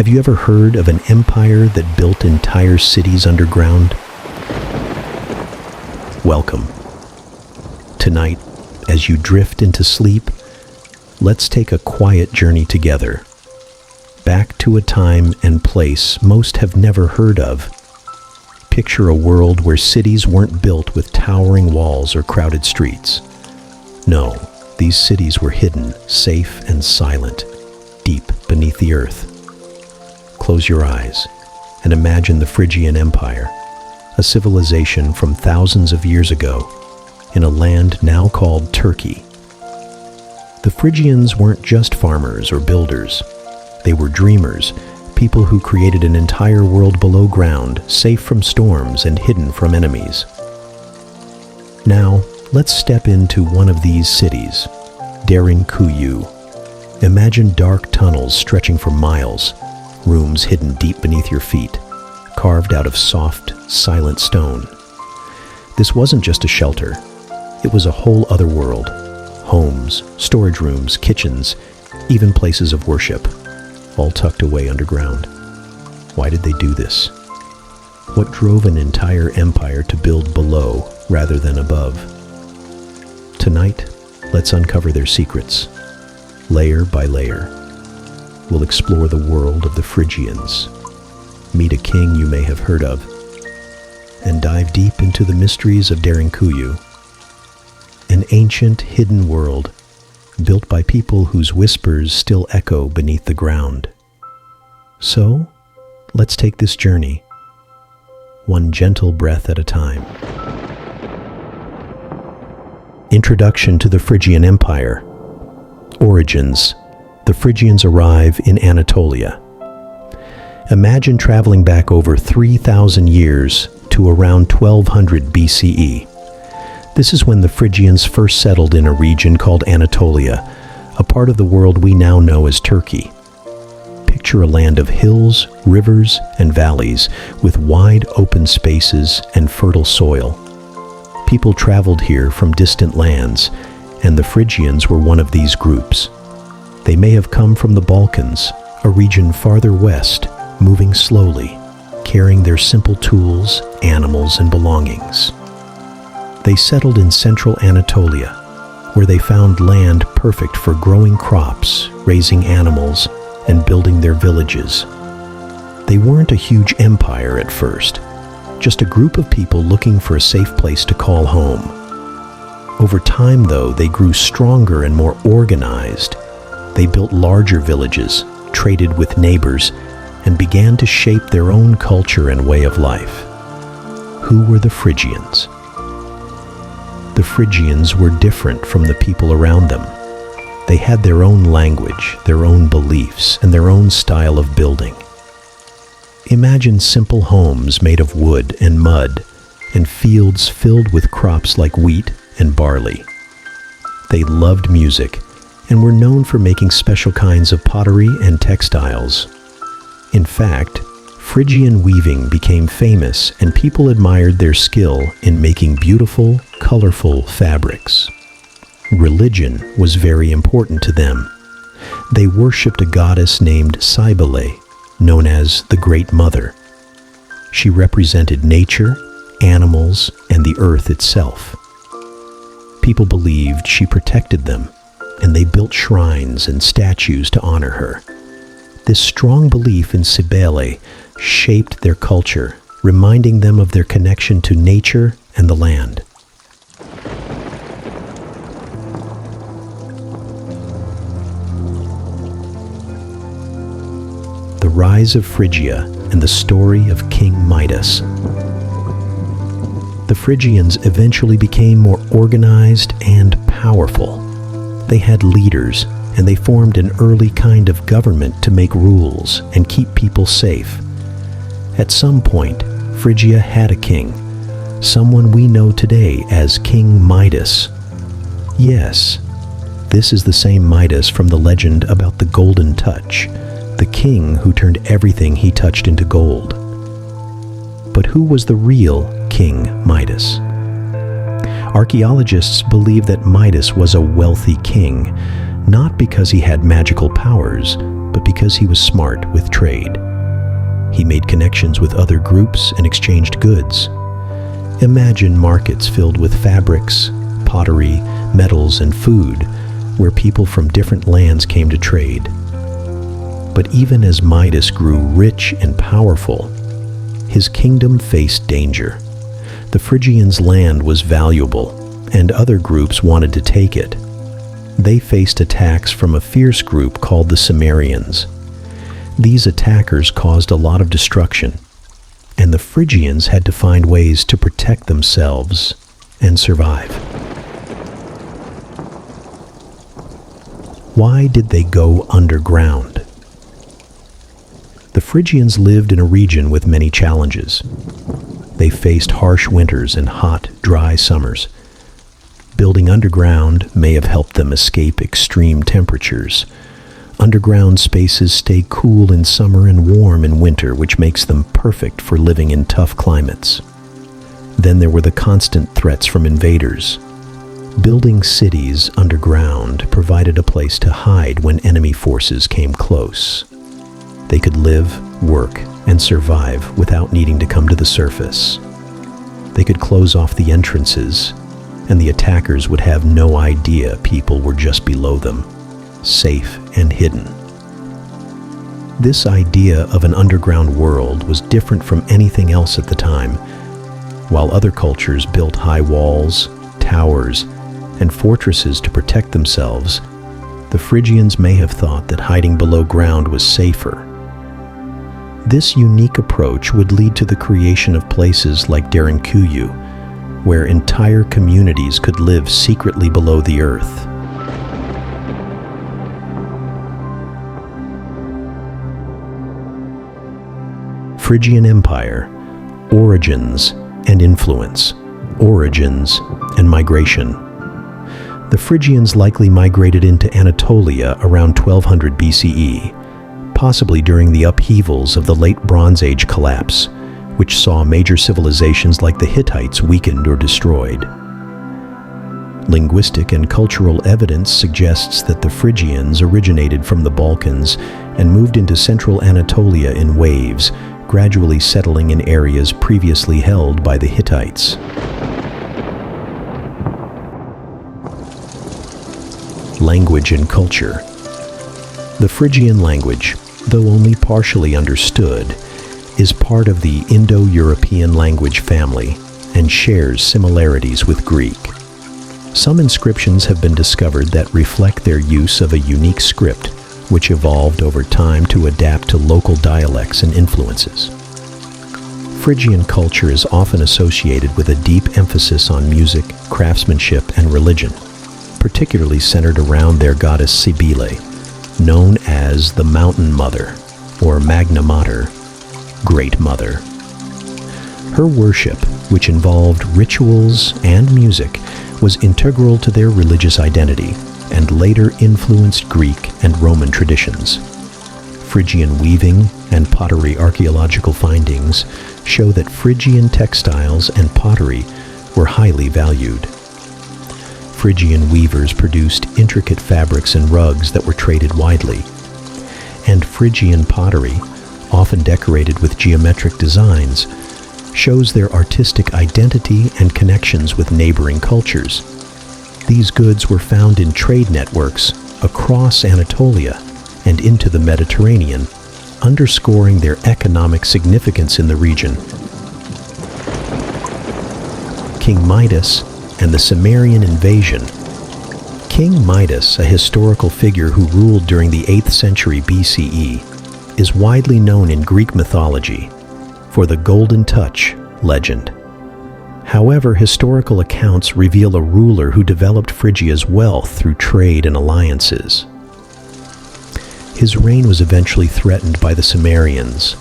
Have you ever heard of an empire that built entire cities underground? Welcome. Tonight, as you drift into sleep, let's take a quiet journey together, back to a time and place most have never heard of. Picture a world where cities weren't built with towering walls or crowded streets. No, these cities were hidden, safe and silent, deep beneath the earth. Close your eyes and imagine the Phrygian Empire, a civilization from thousands of years ago, in a land now called Turkey. The Phrygians weren't just farmers or builders. They were dreamers, people who created an entire world below ground, safe from storms and hidden from enemies. Now, let's step into one of these cities, Derinkuyu. Imagine dark tunnels stretching for miles, rooms hidden deep beneath your feet, carved out of soft, silent stone. This wasn't just a shelter. It was a whole other world. Homes, storage rooms, kitchens, even places of worship, all tucked away underground. Why did they do this? What drove an entire empire to build below rather than above? Tonight, let's uncover their secrets, layer by layer. We'll explore the world of the Phrygians, meet a king you may have heard of, and dive deep into the mysteries of Derinkuyu, an ancient, hidden world built by people whose whispers still echo beneath the ground. So, let's take this journey, one gentle breath at a time. Introduction to the Phrygian Empire. Origins. The Phrygians arrive in Anatolia. Imagine traveling back over 3,000 years to around 1200 BCE. This is when the Phrygians first settled in a region called Anatolia, a part of the world we now know as Turkey. Picture a land of hills, rivers, and valleys with wide open spaces and fertile soil. People traveled here from distant lands, and the Phrygians were one of these groups. They may have come from the Balkans, a region farther west, moving slowly, carrying their simple tools, animals, and belongings. They settled in central Anatolia, where they found land perfect for growing crops, raising animals, and building their villages. They weren't a huge empire at first, just a group of people looking for a safe place to call home. Over time, though, they grew stronger and more organized. They built larger villages, traded with neighbors, and began to shape their own culture and way of life. Who were the Phrygians? The Phrygians were different from the people around them. They had their own language, their own beliefs, and their own style of building. Imagine simple homes made of wood and mud, and fields filled with crops like wheat and barley. They loved music, and were known for making special kinds of pottery and textiles. In fact, Phrygian weaving became famous, and people admired their skill in making beautiful, colorful fabrics. Religion was very important to them. They worshipped a goddess named Cybele, known as the Great Mother. She represented nature, animals, and the earth itself. People believed she protected them, and they built shrines and statues to honor her. This strong belief in Cybele shaped their culture, reminding them of their connection to nature and the land. The rise of Phrygia and the story of King Midas. The Phrygians eventually became more organized and powerful. They had leaders, and they formed an early kind of government to make rules and keep people safe. At some point, Phrygia had a king, someone we know today as King Midas. Yes, this is the same Midas from the legend about the Golden Touch, the king who turned everything he touched into gold. But who was the real King Midas? Archaeologists believe that Midas was a wealthy king, not because he had magical powers, but because he was smart with trade. He made connections with other groups and exchanged goods. Imagine markets filled with fabrics, pottery, metals, and food, where people from different lands came to trade. But even as Midas grew rich and powerful, his kingdom faced danger. The Phrygians' land was valuable, and other groups wanted to take it. They faced attacks from a fierce group called the Cimmerians. These attackers caused a lot of destruction, and the Phrygians had to find ways to protect themselves and survive. Why did they go underground? The Phrygians lived in a region with many challenges. They faced harsh winters and hot, dry summers. Building underground may have helped them escape extreme temperatures. Underground spaces stay cool in summer and warm in winter, which makes them perfect for living in tough climates. Then there were the constant threats from invaders. Building cities underground provided a place to hide when enemy forces came close. They could live, work, and survive without needing to come to the surface. They could close off the entrances, and the attackers would have no idea people were just below them, safe and hidden. This idea of an underground world was different from anything else at the time. While other cultures built high walls, towers, and fortresses to protect themselves, the Phrygians may have thought that hiding below ground was safer. This unique approach would lead to the creation of places like Derinkuyu, where entire communities could live secretly below the earth. Phrygian Empire, origins and influence, origins and migration. The Phrygians likely migrated into Anatolia around 1200 BCE, possibly during the upheavals of the Late Bronze Age collapse, which saw major civilizations like the Hittites weakened or destroyed. Linguistic and cultural evidence suggests that the Phrygians originated from the Balkans and moved into central Anatolia in waves, gradually settling in areas previously held by the Hittites. Language and culture. The Phrygian language, though only partially understood, is part of the Indo-European language family and shares similarities with Greek. Some inscriptions have been discovered that reflect their use of a unique script, which evolved over time to adapt to local dialects and influences. Phrygian culture is often associated with a deep emphasis on music, craftsmanship, and religion, particularly centered around their goddess Cybele, known as the Mountain Mother, or Magna Mater, Great Mother. Her worship, which involved rituals and music, was integral to their religious identity and later influenced Greek and Roman traditions. Phrygian weaving and pottery archaeological findings show that Phrygian textiles and pottery were highly valued. Phrygian weavers produced intricate fabrics and rugs that were traded widely, and Phrygian pottery, often decorated with geometric designs, shows their artistic identity and connections with neighboring cultures. These goods were found in trade networks across Anatolia and into the Mediterranean, underscoring their economic significance in the region. King Midas and the Cimmerian invasion. King Midas, a historical figure who ruled during the 8th century BCE, is widely known in Greek mythology for the Golden Touch legend. However, historical accounts reveal a ruler who developed Phrygia's wealth through trade and alliances. His reign was eventually threatened by the Cimmerians,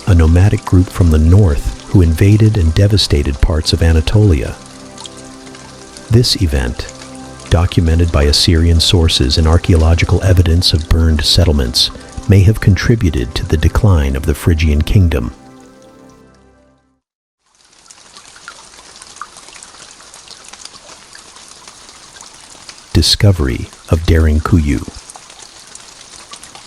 a nomadic group from the north who invaded and devastated parts of Anatolia. This event, documented by Assyrian sources and archaeological evidence of burned settlements, may have contributed to the decline of the Phrygian kingdom. Discovery of Derinkuyu.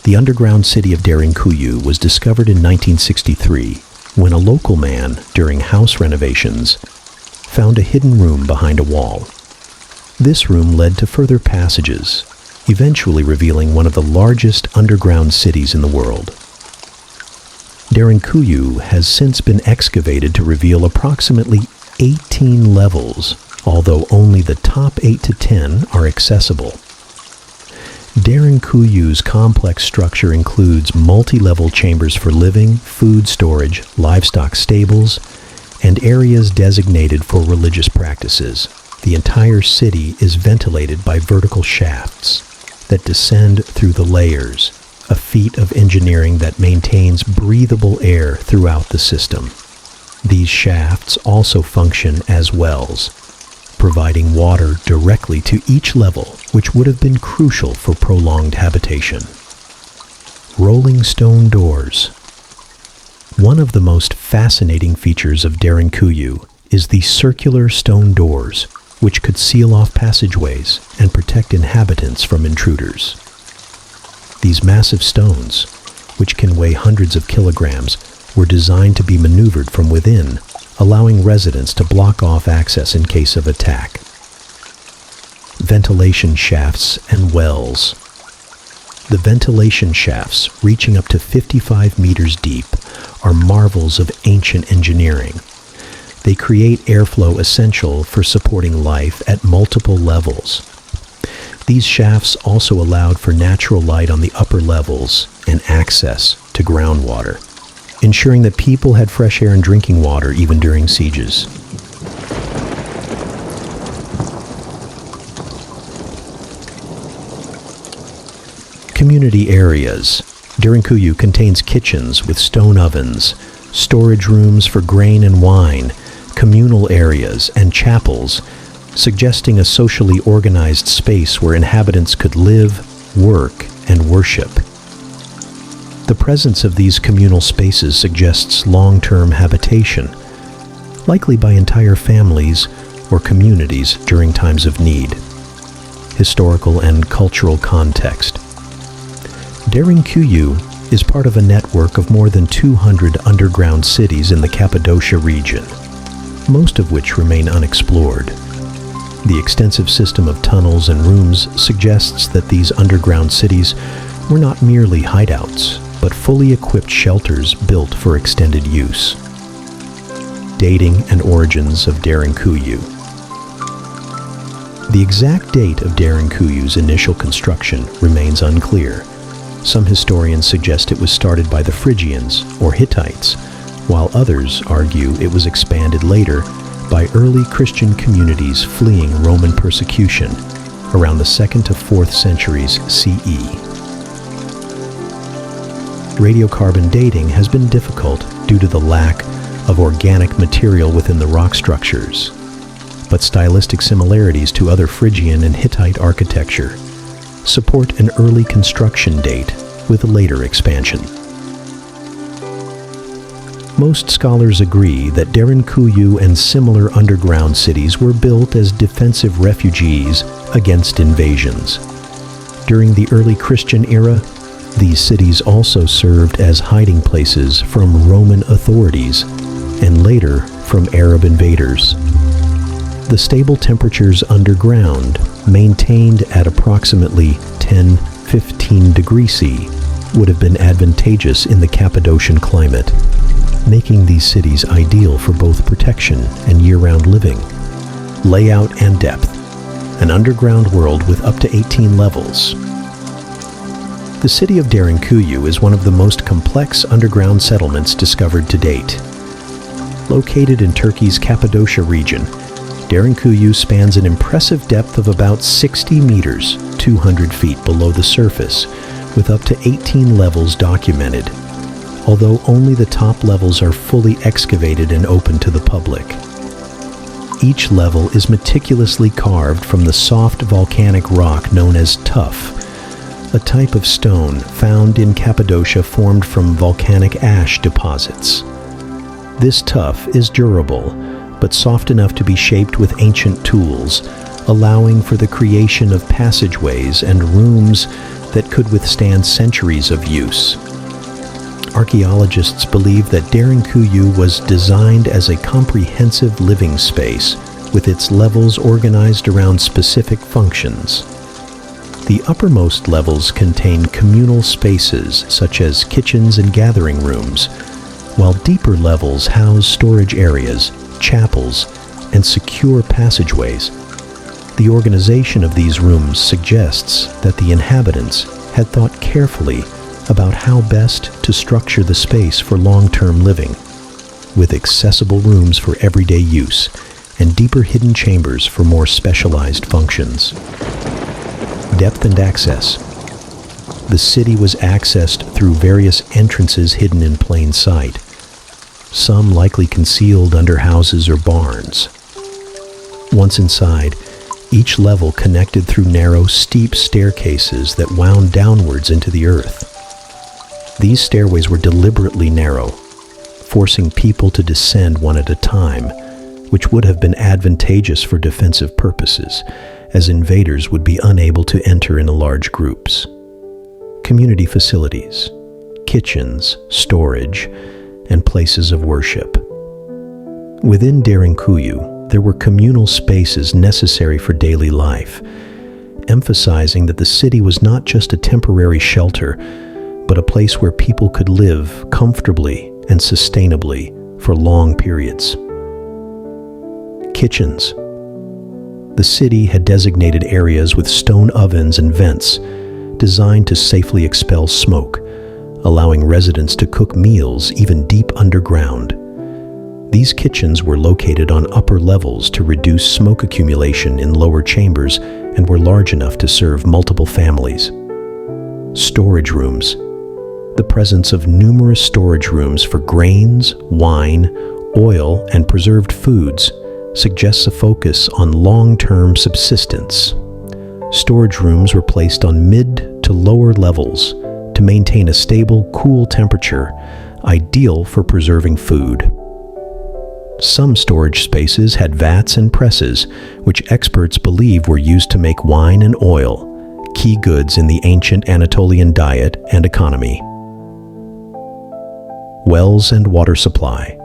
The underground city of Derinkuyu was discovered in 1963 when a local man, during house renovations, found a hidden room behind a wall. This room led to further passages, eventually revealing one of the largest underground cities in the world. Derinkuyu has since been excavated to reveal approximately 18 levels, although only the top 8 to 10 are accessible. Derinkuyu's complex structure includes multi-level chambers for living, food storage, livestock stables, and areas designated for religious practices. The entire city is ventilated by vertical shafts that descend through the layers, a feat of engineering that maintains breathable air throughout the system. These shafts also function as wells, providing water directly to each level, which would have been crucial for prolonged habitation. Rolling stone doors. One of the most fascinating features of Derinkuyu is the circular stone doors, which could seal off passageways and protect inhabitants from intruders. These massive stones, which can weigh hundreds of kilograms, were designed to be maneuvered from within, allowing residents to block off access in case of attack. Ventilation shafts and wells. The ventilation shafts, reaching up to 55 meters deep, are marvels of ancient engineering. They create airflow essential for supporting life at multiple levels. These shafts also allowed for natural light on the upper levels and access to groundwater, ensuring that people had fresh air and drinking water even during sieges. Community areas. Derinkuyu contains kitchens with stone ovens, storage rooms for grain and wine, communal areas, and chapels, suggesting a socially organized space where inhabitants could live, work, and worship. The presence of these communal spaces suggests long-term habitation, likely by entire families or communities during times of need. Historical and cultural context. Derinkuyu is part of a network of more than 200 underground cities in the Cappadocia region, most of which remain unexplored. The extensive system of tunnels and rooms suggests that these underground cities were not merely hideouts, but fully equipped shelters built for extended use. Dating and origins of Derinkuyu. The exact date of Derinkuyu's initial construction remains unclear. Some historians suggest it was started by the Phrygians or Hittites, while others argue it was expanded later by early Christian communities fleeing Roman persecution around the 2nd to 4th centuries CE. Radiocarbon dating has been difficult due to the lack of organic material within the rock structures, but stylistic similarities to other Phrygian and Hittite architecture support an early construction date with a later expansion. Most scholars agree that Derinkuyu and similar underground cities were built as defensive refuges against invasions. During the early Christian era, these cities also served as hiding places from Roman authorities and later from Arab invaders. The stable temperatures underground, maintained at approximately 10-15 degrees C, would have been advantageous in the Cappadocian climate, making these cities ideal for both protection and year-round living. Layout and depth. An underground world with up to 18 levels. The city of Derinkuyu is one of the most complex underground settlements discovered to date. Located in Turkey's Cappadocia region, Derinkuyu spans an impressive depth of about 60 meters, 200 feet below the surface, with up to 18 levels documented, although only the top levels are fully excavated and open to the public. Each level is meticulously carved from the soft volcanic rock known as tuff, a type of stone found in Cappadocia formed from volcanic ash deposits. This tuff is durable, but soft enough to be shaped with ancient tools, allowing for the creation of passageways and rooms that could withstand centuries of use. Archaeologists believe that Derinkuyu was designed as a comprehensive living space, with its levels organized around specific functions. The uppermost levels contain communal spaces such as kitchens and gathering rooms, while deeper levels house storage areas, chapels, and secure passageways. The organization of these rooms suggests that the inhabitants had thought carefully about how best to structure the space for long-term living, with accessible rooms for everyday use and deeper hidden chambers for more specialized functions. Depth and access. The city was accessed through various entrances hidden in plain sight, some likely concealed under houses or barns. Once inside, each level connected through narrow, steep staircases that wound downwards into the earth. These stairways were deliberately narrow, forcing people to descend one at a time, which would have been advantageous for defensive purposes, as invaders would be unable to enter in large groups. Community facilities, kitchens, storage, and places of worship. Within Derinkuyu, there were communal spaces necessary for daily life, emphasizing that the city was not just a temporary shelter, but a place where people could live comfortably and sustainably for long periods. Kitchens. The city had designated areas with stone ovens and vents designed to safely expel smoke, allowing residents to cook meals even deep underground. These kitchens were located on upper levels to reduce smoke accumulation in lower chambers and were large enough to serve multiple families. Storage rooms. The presence of numerous storage rooms for grains, wine, oil, and preserved foods suggests a focus on long-term subsistence. Storage rooms were placed on mid to lower levels to maintain a stable, cool temperature, ideal for preserving food. Some storage spaces had vats and presses, which experts believe were used to make wine and oil, key goods in the ancient Anatolian diet and economy. Wells and water supply.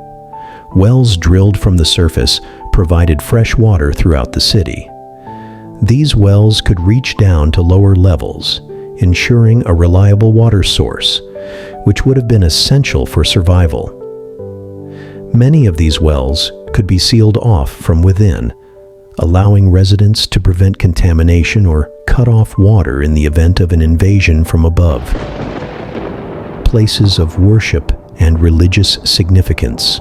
Wells drilled from the surface provided fresh water throughout the city. These wells could reach down to lower levels, ensuring a reliable water source, which would have been essential for survival. Many of these wells could be sealed off from within, allowing residents to prevent contamination or cut off water in the event of an invasion from above. Places of worship and religious significance.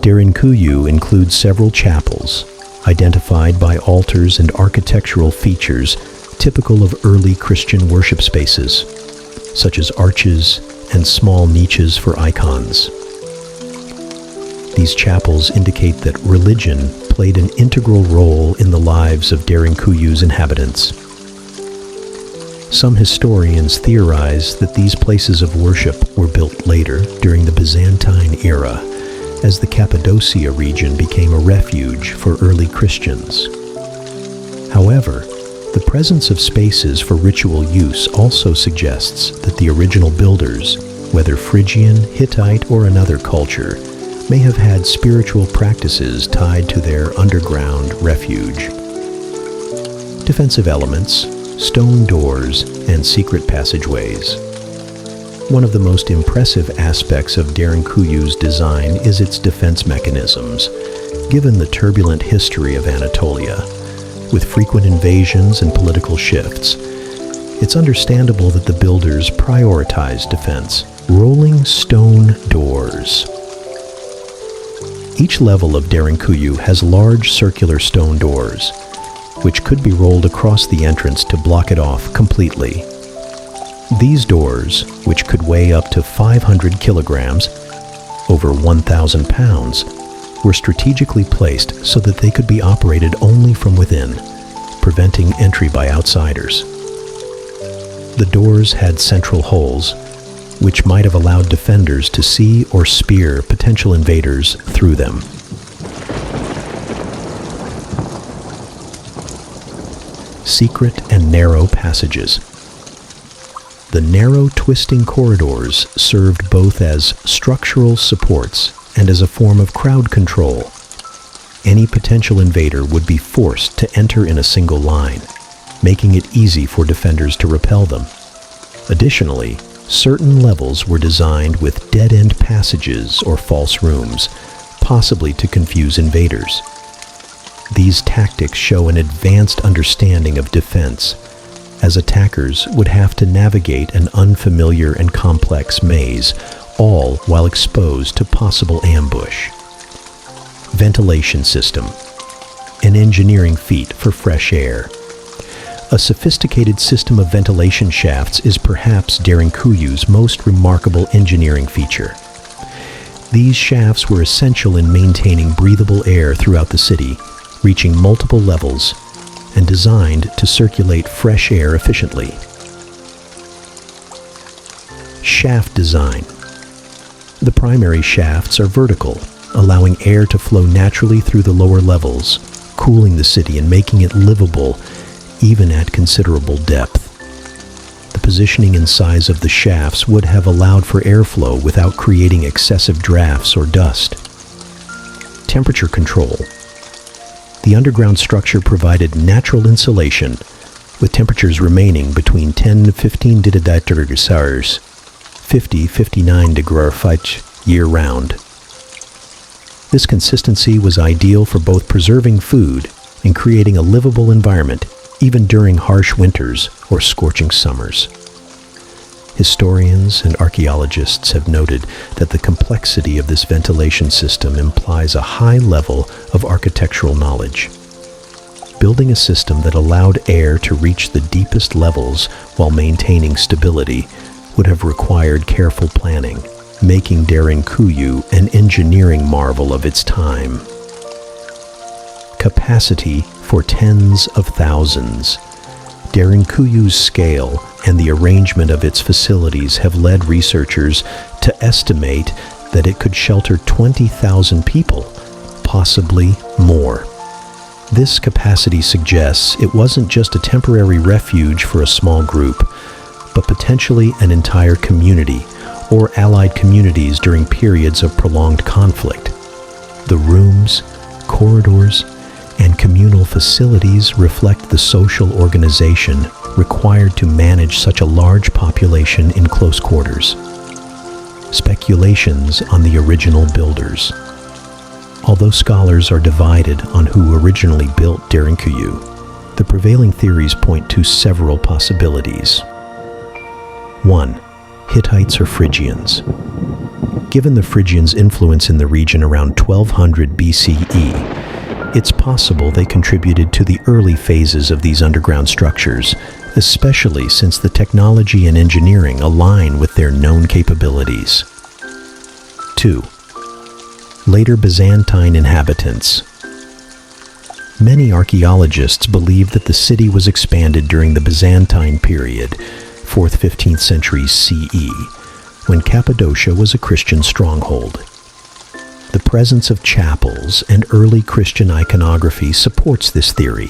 Derinkuyu includes several chapels, identified by altars and architectural features typical of early Christian worship spaces, such as arches and small niches for icons. These chapels indicate that religion played an integral role in the lives of Derinkuyu's inhabitants. Some historians theorize that these places of worship were built later during the Byzantine era, as the Cappadocia region became a refuge for early Christians. However, the presence of spaces for ritual use also suggests that the original builders, whether Phrygian, Hittite, or another culture, may have had spiritual practices tied to their underground refuge. Defensive elements, stone doors, and secret passageways. One of the most impressive aspects of Derinkuyu's design is its defense mechanisms, given the turbulent history of Anatolia. With frequent invasions and political shifts, it's understandable that the builders prioritized defense. Rolling stone doors. Each level of Derinkuyu has large circular stone doors, which could be rolled across the entrance to block it off completely. These doors, which could weigh up to 500 kilograms, over 1,000 pounds, were strategically placed so that they could be operated only from within, preventing entry by outsiders. The doors had central holes, which might have allowed defenders to see or spear potential invaders through them. Secret and narrow passages. the narrow twisting corridors served both as structural supports and as a form of crowd control. Any potential invader would be forced to enter in a single line, making it easy for defenders to repel them. Additionally, certain levels were designed with dead-end passages or false rooms, possibly to confuse invaders. These tactics show an advanced understanding of defense, as attackers would have to navigate an unfamiliar and complex maze, all while exposed to possible ambush. Ventilation system, an engineering feat for fresh air. A sophisticated system of ventilation shafts is perhaps Derinkuyu's most remarkable engineering feature. These shafts were essential in maintaining breathable air throughout the city, reaching multiple levels, and designed to circulate fresh air efficiently. Shaft design. The primary shafts are vertical, allowing air to flow naturally through the lower levels, cooling the city and making it livable even at considerable depth. The positioning and size of the shafts would have allowed for airflow without creating excessive drafts or dust. Temperature control. The underground structure provided natural insulation, with temperatures remaining between 10 to 15 degrees Celsius, 50-59 degrees Fahrenheit year-round. This consistency was ideal for both preserving food and creating a livable environment, even during harsh winters or scorching summers. Historians and archaeologists have noted that the complexity of this ventilation system implies a high level of architectural knowledge. Building a system that allowed air to reach the deepest levels while maintaining stability would have required careful planning, making Derinkuyu an engineering marvel of its time. Capacity for tens of thousands. Derinkuyu's scale and the arrangement of its facilities have led researchers to estimate that it could shelter 20,000 people, possibly more. This capacity suggests it wasn't just a temporary refuge for a small group, but potentially an entire community or allied communities during periods of prolonged conflict. The rooms, corridors, and communal facilities reflect the social organization required to manage such a large population in close quarters. Speculations on the original builders. Although scholars are divided on who originally built Derinkuyu, the prevailing theories point to several possibilities. 1. Hittites or Phrygians. Given the Phrygians' influence in the region around 1200 BCE, it's possible they contributed to the early phases of these underground structures, especially since the technology and engineering align with their known capabilities. 2. Later Byzantine inhabitants. Many archaeologists believe that the city was expanded during the Byzantine period, 4th-15th centuries CE, when Cappadocia was a Christian stronghold. The presence of chapels and early Christian iconography supports this theory,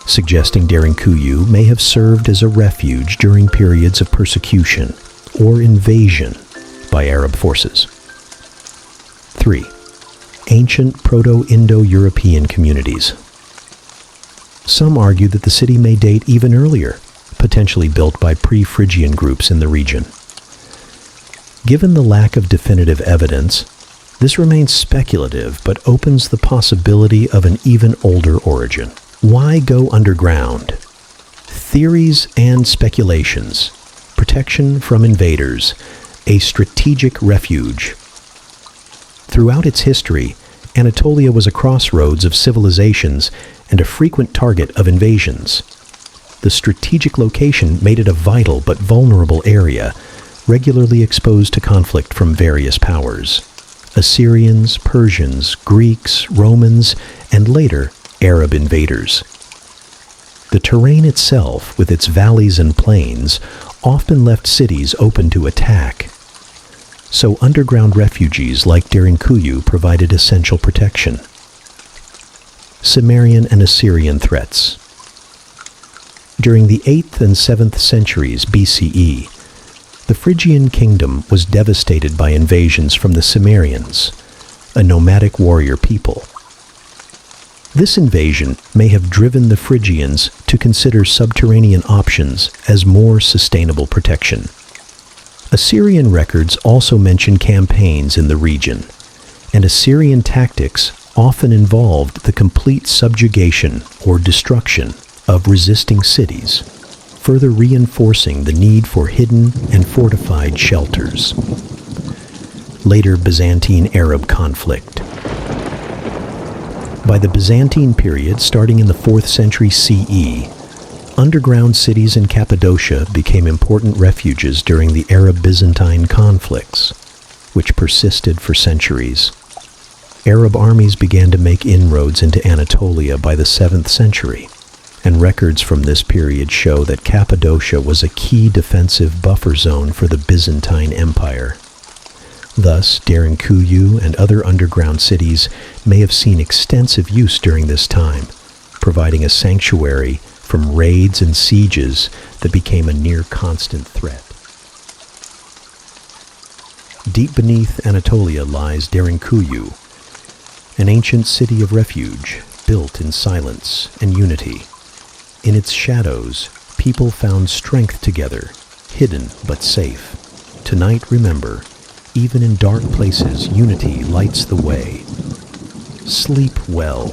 suggesting Derinkuyu may have served as a refuge during periods of persecution or invasion by Arab forces. 3. Ancient Proto-Indo-European communities. Some argue that the city may date even earlier, potentially built by pre-Phrygian groups in the region. Given the lack of definitive evidence, this remains speculative but opens the possibility of an even older origin. Why go underground? Theories and speculations. Protection from invaders. A strategic refuge. Throughout its history, Anatolia was a crossroads of civilizations and a frequent target of invasions. The strategic location made it a vital but vulnerable area, regularly exposed to conflict from various powers. Assyrians, Persians, Greeks, Romans, and later Arab invaders. The terrain itself, with its valleys and plains, often left cities open to attack. So underground refuges like Derinkuyu provided essential protection. Sumerian and Assyrian threats. During the 8th and 7th centuries BCE, The Phrygian kingdom was devastated by invasions from the Cimmerians, a nomadic warrior people. This invasion may have driven the Phrygians to consider subterranean options as more sustainable protection. Assyrian records also mention campaigns in the region, and Assyrian tactics often involved the complete subjugation or destruction of resisting cities, further reinforcing the need for hidden and fortified shelters. Later Byzantine-Arab conflict. By the Byzantine period, starting in the 4th century CE, underground cities in Cappadocia became important refuges during the Arab-Byzantine conflicts, which persisted for centuries. Arab armies began to make inroads into Anatolia by the 7th century, and records from this period show that Cappadocia was a key defensive buffer zone for the Byzantine Empire. Thus, Derinkuyu and other underground cities may have seen extensive use during this time, providing a sanctuary from raids and sieges that became a near-constant threat. Deep beneath Anatolia lies Derinkuyu, an ancient city of refuge built in silence and unity. In its shadows, people found strength together, hidden but safe. Tonight, remember, even in dark places, unity lights the way. Sleep well.